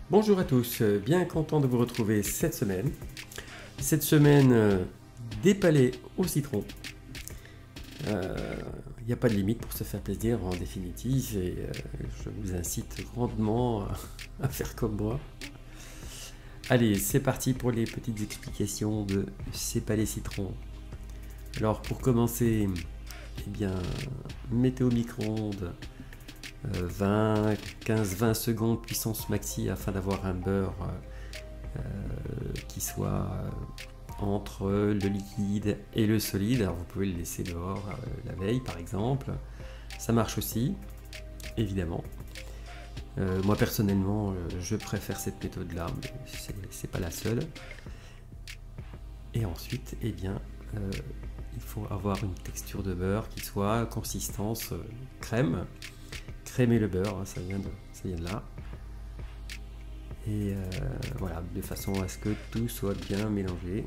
Bonjour à tous, bien content de vous retrouver cette semaine. Cette semaine, des palais au citron. Il n'y a pas de limite pour se faire plaisir en définitive et je vous incite grandement à faire comme moi. Allez, c'est parti pour les petites explications de ces palais citron. Alors pour commencer, eh bien, mettez au micro-ondes 15-20 secondes puissance maxi afin d'avoir un beurre qui soit entre le liquide et le solide. Alors vous pouvez le laisser dehors la veille par exemple, ça marche aussi évidemment. Moi personnellement je préfère cette méthode là, mais c'est pas la seule. Et ensuite eh bien il faut avoir une texture de beurre qui soit consistance crème. Crémer le beurre, ça vient de là. Et voilà, de façon à ce que tout soit bien mélangé.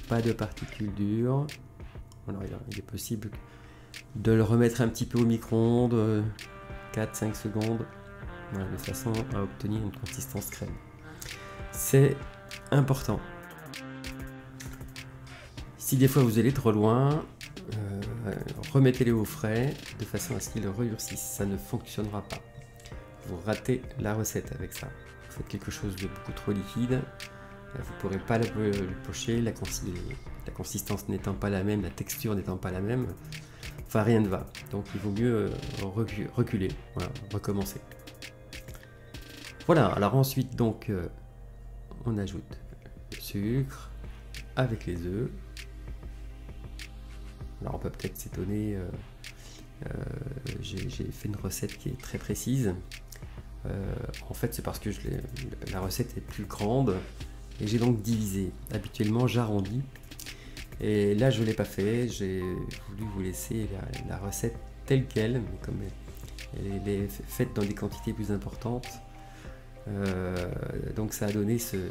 Pas de particules dures. Alors, il est possible de le remettre un petit peu au micro-ondes, 4-5 secondes, voilà, de façon à obtenir une consistance crème. C'est important. Si des fois vous allez trop loin, remettez-les au frais de façon à ce qu'ils redurcissent. Ça ne fonctionnera pas. Vous ratez la recette avec ça. Vous faites quelque chose de beaucoup trop liquide. Vous ne pourrez pas le pocher. La consistance n'étant pas la même, la texture n'étant pas la même, enfin rien ne va. Donc il vaut mieux reculer, voilà, recommencer. Voilà, alors ensuite donc on ajoute le sucre avec les œufs. Alors on peut peut-être s'étonner, j'ai fait une recette qui est très précise. En fait c'est parce que la recette est plus grande et j'ai donc divisé. Habituellement j'arrondis et là je ne l'ai pas fait, j'ai voulu vous laisser la recette telle qu'elle, mais comme elle est faite dans des quantités plus importantes, donc ça a donné ces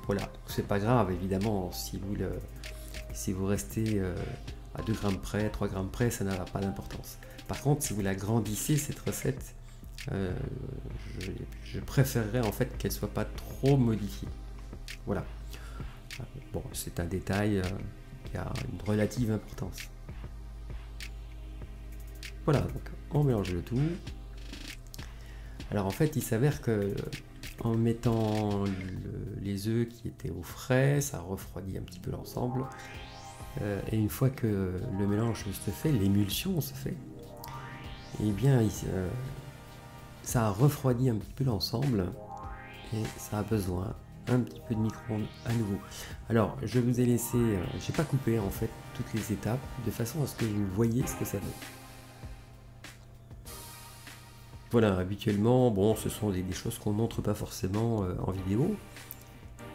pots-là. C'est pas grave évidemment si vous restez à 2 grammes près, 3 grammes près, ça n'a pas d'importance. Par contre, si vous la grandissez, cette recette, je préférerais en fait qu'elle soit pas trop modifiée. Voilà. Bon, c'est un détail qui a une relative importance. Voilà, donc on mélange le tout. Alors en fait, il s'avère que en mettant les œufs qui étaient au frais, ça refroidit un petit peu l'ensemble. Et une fois que le mélange se fait, l'émulsion se fait, et bien ça a refroidi un petit peu l'ensemble et ça a besoin un petit peu de micro-ondes à nouveau. Alors je vous ai laissé, j'ai pas coupé en fait toutes les étapes de façon à ce que vous voyez ce que ça donne. Voilà, habituellement, bon, ce sont des choses qu'on montre pas forcément en vidéo,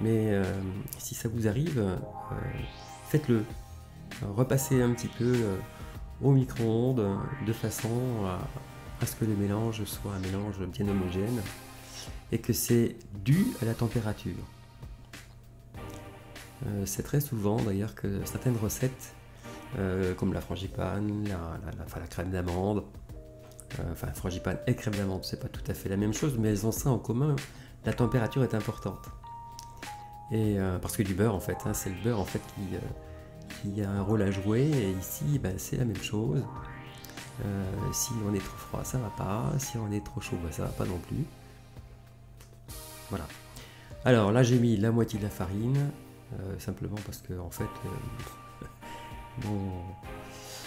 mais si ça vous arrive, faites-le. Repasser un petit peu au micro-ondes de façon à ce que le mélange soit un mélange bien homogène et que c'est dû à la température. C'est très souvent d'ailleurs que certaines recettes comme la frangipane, la crème d'amande, enfin frangipane et crème d'amande, c'est pas tout à fait la même chose, mais elles ont ça en commun, la température est importante. Et parce que du beurre en fait, hein, c'est le beurre en fait qui a un rôle à jouer, et ici ben, c'est la même chose. Si on est trop froid ça va pas, si on est trop chaud ben, ça va pas non plus. Voilà. Alors là j'ai mis la moitié de la farine, simplement parce que en fait mon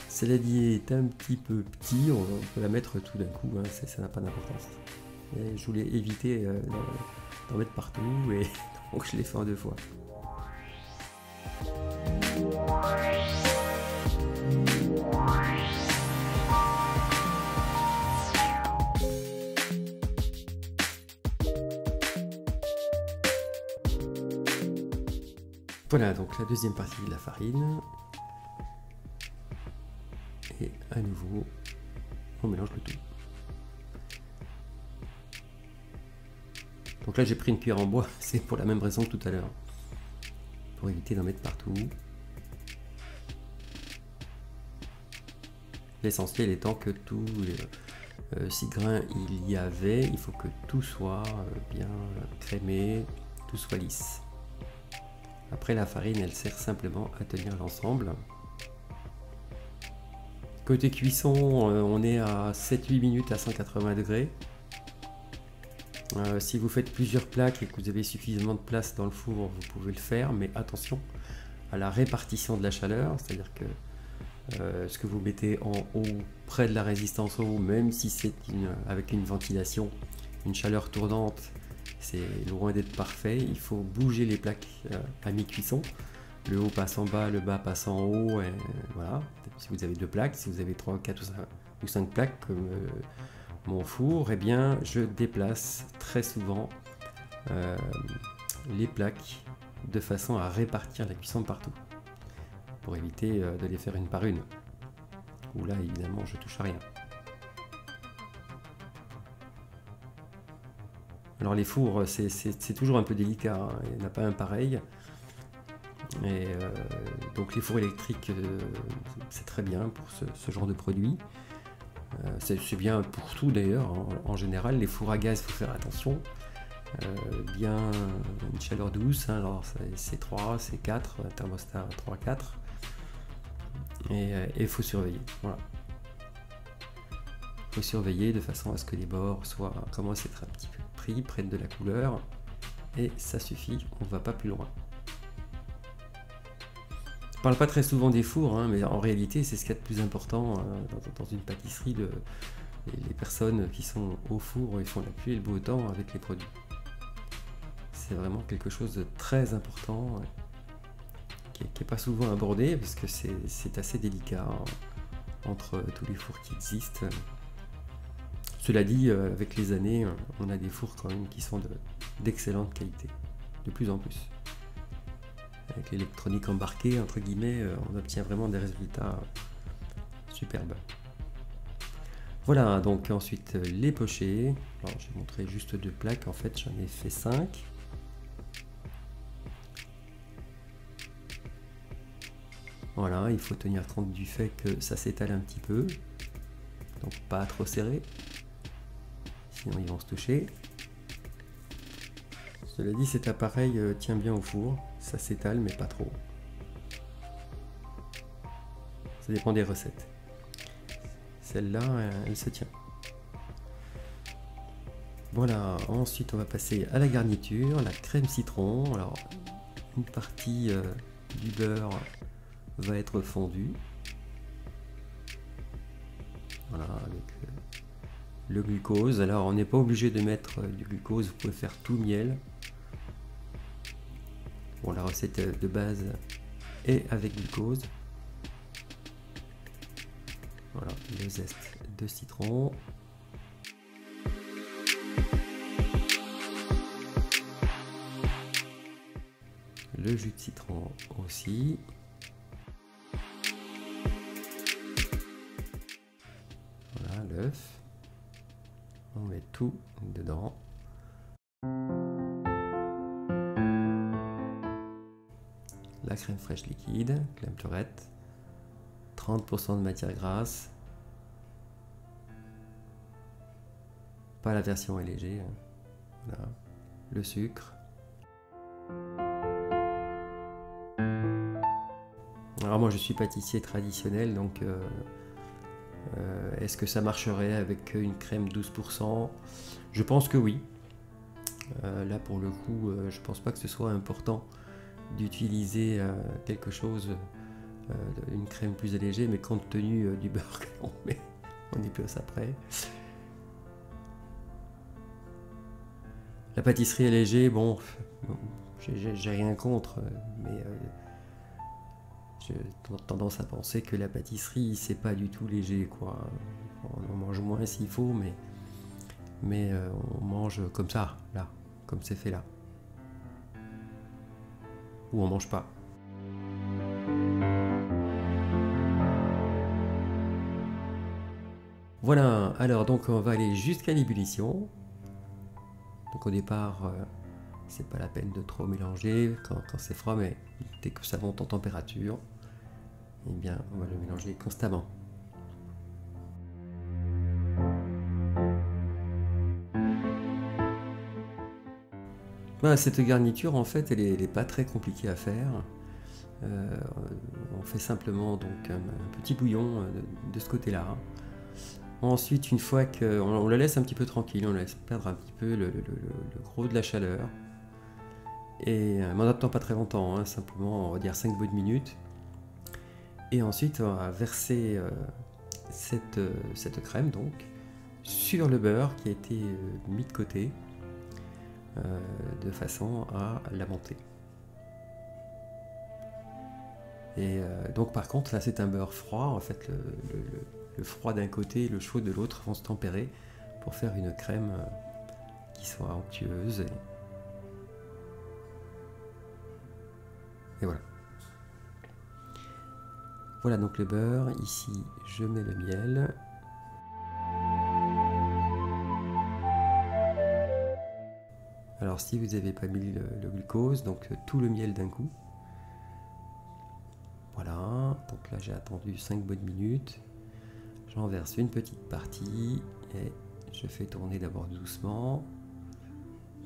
saladier est un petit peu petit, on peut la mettre tout d'un coup, hein, ça n'a pas d'importance. Et je voulais éviter d'en mettre partout, et donc je l'ai fait en 2 fois. Voilà donc la deuxième partie de la farine, et à nouveau on mélange le tout. Donc là j'ai pris une cuillère en bois, c'est pour la même raison que tout à l'heure, pour éviter d'en mettre partout. L'essentiel étant que Si grain il y avait, il faut que tout soit bien crémé, tout soit lisse. Après, la farine, elle sert simplement à tenir l'ensemble. Côté cuisson, on est à 7-8 minutes à 180 degrés. Si vous faites plusieurs plaques et que vous avez suffisamment de place dans le four, vous pouvez le faire, mais attention à la répartition de la chaleur, c'est-à-dire que ce que vous mettez en haut, près de la résistance en haut, même si c'est avec une ventilation, une chaleur tournante, c'est loin d'être parfait. Il faut bouger les plaques à mi-cuisson. Le haut passe en bas, le bas passe en haut, et voilà. Si vous avez deux plaques, si vous avez 3, 4 ou 5 plaques comme mon four, eh bien je déplace très souvent les plaques de façon à répartir la cuisson partout, pour éviter de les faire une par une, où là évidemment je touche à rien. Alors les fours, c'est toujours un peu délicat, hein. Il n'y en a pas un pareil. Et donc les fours électriques, c'est très bien pour ce genre de produit. C'est bien pour tout d'ailleurs, en général. Les fours à gaz, il faut faire attention. Bien une chaleur douce, hein, alors c'est 3, c'est 4, thermostat 3-4. Et il faut surveiller. Voilà. Il faut surveiller de façon à ce que les bords commencent à être un petit peu pris, prennent de la couleur. Et ça suffit, on ne va pas plus loin. Je parle pas très souvent des fours, hein, mais en réalité c'est ce qu'il y a de plus important dans une pâtisserie. Les personnes qui sont au four, ils font la pluie et le beau temps avec les produits. C'est vraiment quelque chose de très important qui n'est pas souvent abordé parce que c'est assez délicat entre tous les fours qui existent. Cela dit, avec les années, on a des fours quand même qui sont d'excellente qualité, de plus en plus. Avec l'électronique embarquée, entre guillemets, on obtient vraiment des résultats superbes. Voilà, donc ensuite les pochets. Alors j'ai montré juste 2 plaques, en fait j'en ai fait 5. Voilà, il faut tenir compte du fait que ça s'étale un petit peu, donc pas trop serré, sinon ils vont se toucher. Cela dit, cet appareil tient bien au four, ça s'étale mais pas trop. Ça dépend des recettes. Celle-là, elle se tient. Voilà, ensuite on va passer à la garniture, la crème citron. Alors, une partie du beurre va être fondue. Voilà, avec le glucose. Alors, on n'est pas obligé de mettre du glucose, vous pouvez faire tout miel. Bon, la recette de base est avec glucose. Voilà, le zeste de citron. Le jus de citron aussi. Voilà l'œuf. On met tout dedans. La crème fraîche liquide, crème fleurette. 30% de matière grasse. Pas la version allégée. Voilà. Le sucre. Alors moi je suis pâtissier traditionnel, donc est-ce que ça marcherait avec une crème 12%? Je pense que oui. Là pour le coup, je pense pas que ce soit important d'utiliser quelque chose, une crème plus allégée, mais compte tenu du beurre qu'on met, on y passe après. La pâtisserie allégée, bon, j'ai rien contre, mais j'ai tendance à penser que la pâtisserie, c'est pas du tout léger, quoi. On en mange moins s'il faut, mais on mange comme ça, là, comme c'est fait là. Ou on mange pas. Voilà, alors donc on va aller jusqu'à l'ébullition. Donc au départ, c'est pas la peine de trop mélanger quand c'est froid, mais dès que ça monte en température, eh bien on va le mélanger constamment. Voilà, cette garniture, en fait, elle est pas très compliquée à faire. On fait simplement donc un petit bouillon de ce côté-là. Ensuite, une fois qu'on la laisse un petit peu tranquille, on la laisse perdre un petit peu le gros de la chaleur. Et on n'attend pas très longtemps, hein, simplement on va dire 5 bonnes minutes. Et ensuite, on va verser cette crème donc sur le beurre qui a été mis de côté de façon à la monter. Et donc par contre là c'est un beurre froid, en fait le froid d'un côté et le chaud de l'autre vont se tempérer pour faire une crème qui soit onctueuse et voilà. Voilà donc le beurre, ici je mets le miel. Alors si vous n'avez pas mis le glucose, donc tout le miel d'un coup. Voilà, donc là j'ai attendu 5 bonnes minutes. J'en verse une petite partie et je fais tourner d'abord doucement.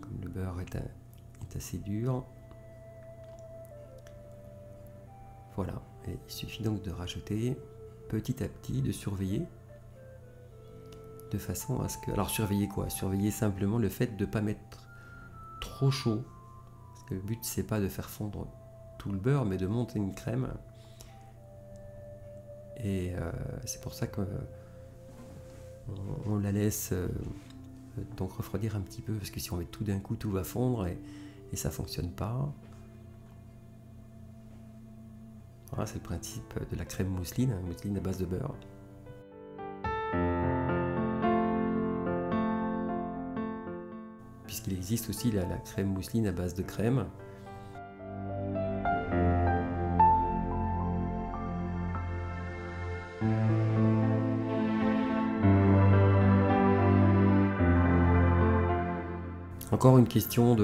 Comme le beurre est assez dur. Voilà, et il suffit donc de rajouter petit à petit, de surveiller. De façon à ce que... Alors surveiller quoi? Surveiller simplement le fait de ne pas mettre trop chaud. Parce que le but c'est pas de faire fondre tout le beurre, mais de monter une crème. Et c'est pour ça qu'on la laisse donc refroidir un petit peu, parce que si on met tout d'un coup, tout va fondre et ça fonctionne pas. Voilà, c'est le principe de la crème mousseline, mousseline à base de beurre. Puisqu'il existe aussi la crème mousseline à base de crème. Encore une question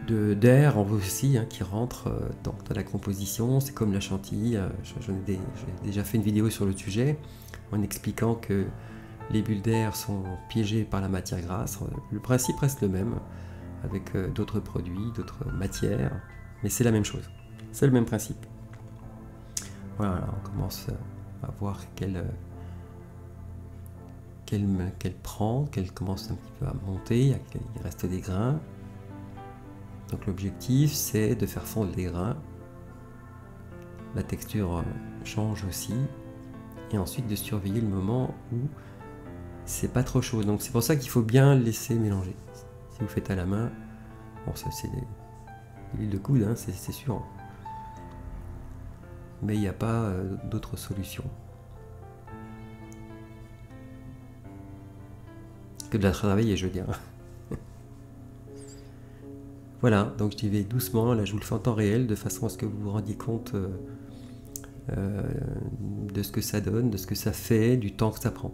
d'air aussi qui rentre dans la composition. C'est comme la chantilly. J'ai déjà fait une vidéo sur le sujet en expliquant que les bulles d'air sont piégées par la matière grasse. Le principe reste le même avec d'autres produits, d'autres matières, mais c'est la même chose. C'est le même principe. Voilà, on commence à voir qu'elle prend, qu'elle commence un petit peu à monter, il reste des grains. Donc l'objectif c'est de faire fondre les grains. La texture change aussi. Et ensuite de surveiller le moment où c'est pas trop chaud. Donc c'est pour ça qu'il faut bien laisser mélanger. Si vous faites à la main, bon ça c'est de l'huile de coude, hein, c'est sûr. Mais il n'y a pas d'autre solution que de la travailler, je veux dire. Voilà, donc j'y vais doucement, là je vous le fais en temps réel, de façon à ce que vous vous rendiez compte de ce que ça donne, de ce que ça fait, du temps que ça prend.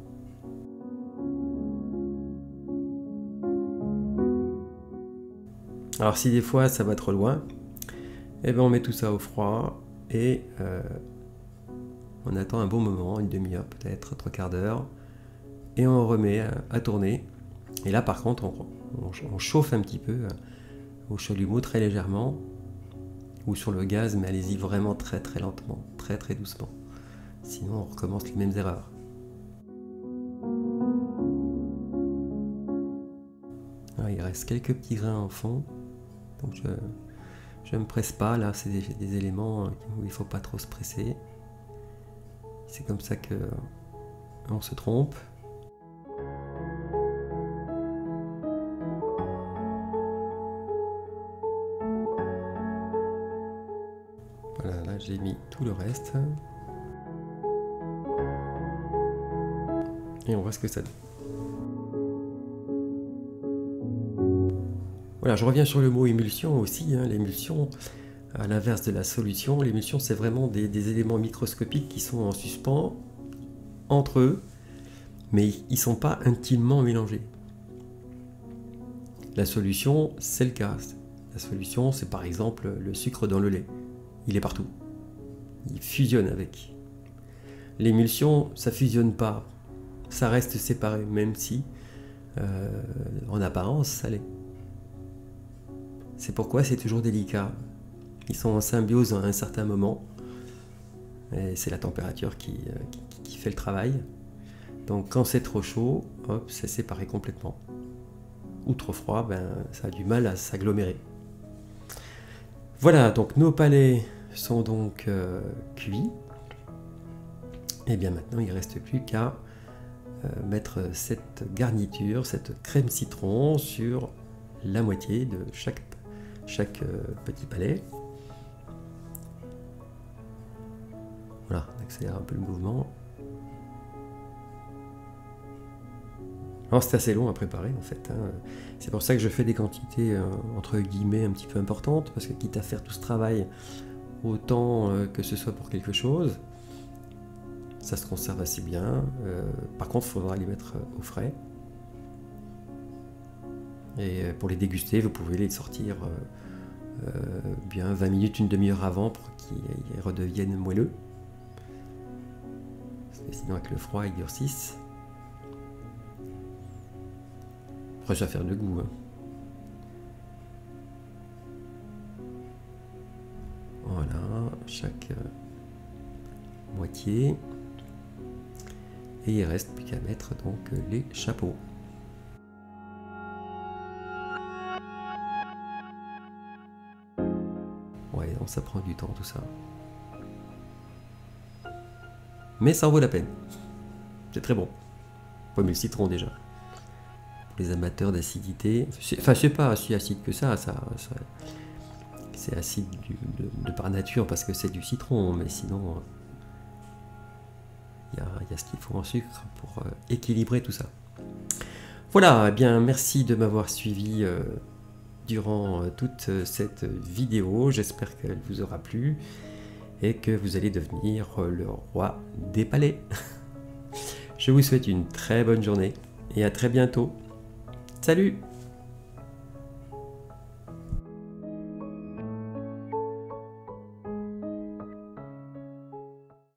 Alors si des fois ça va trop loin, eh ben on met tout ça au froid et on attend un bon moment, une demi-heure peut-être, 3/4 d'heure, et on remet à tourner. Et là par contre on chauffe un petit peu au chalumeau très légèrement ou sur le gaz, mais allez-y vraiment très très lentement, très très doucement. Sinon on recommence les mêmes erreurs. Alors, il reste quelques petits grains en fond, donc je ne me presse pas, là c'est des éléments où il ne faut pas trop se presser. C'est comme ça que on se trompe. Voilà, là j'ai mis tout le reste. Et on voit ce que ça donne. Voilà, je reviens sur le mot émulsion aussi. L'émulsion, à l'inverse de la solution, l'émulsion c'est vraiment des éléments microscopiques qui sont en suspens entre eux, mais ils ne sont pas intimement mélangés. La solution, c'est le cas. La solution, c'est par exemple le sucre dans le lait. Il est partout. Il fusionne avec. L'émulsion, ça fusionne pas. Ça reste séparé, même si en apparence, ça l'est. C'est pourquoi c'est toujours délicat. Ils sont en symbiose à un certain moment. Et c'est la température qui fait le travail. Donc quand c'est trop chaud, hop, c'est séparé complètement. Ou trop froid, ben, ça a du mal à s'agglomérer. Voilà, donc nos palais sont donc cuits. Et bien maintenant, il ne reste plus qu'à mettre cette garniture, cette crème citron sur la moitié de chaque petit palais. Voilà, on accélère un peu le mouvement. Alors c'est assez long à préparer en fait. Hein. C'est pour ça que je fais des quantités entre guillemets un petit peu importantes, parce que quitte à faire tout ce travail, autant que ce soit pour quelque chose, ça se conserve assez bien. Par contre, il faudra les mettre au frais. Et pour les déguster, vous pouvez les sortir bien 20 minutes, une demi-heure avant pour qu'ils redeviennent moelleux. Parce que sinon avec le froid ils durcissent. Après ça va faire le goût. Hein. Voilà, chaque moitié. Et il reste plus qu'à mettre donc les chapeaux. Ouais, donc ça prend du temps tout ça. Mais ça en vaut la peine. C'est très bon. Faut aimer le citron déjà. Pour les amateurs d'acidité. Enfin, c'est pas si acide que ça. C'est acide de par nature parce que c'est du citron. Mais sinon, il y a ce qu'il faut en sucre pour équilibrer tout ça. Voilà, eh bien merci de m'avoir suivi durant toute cette vidéo. J'espère qu'elle vous aura plu et que vous allez devenir le roi des palais. Je vous souhaite une très bonne journée et à très bientôt. Salut!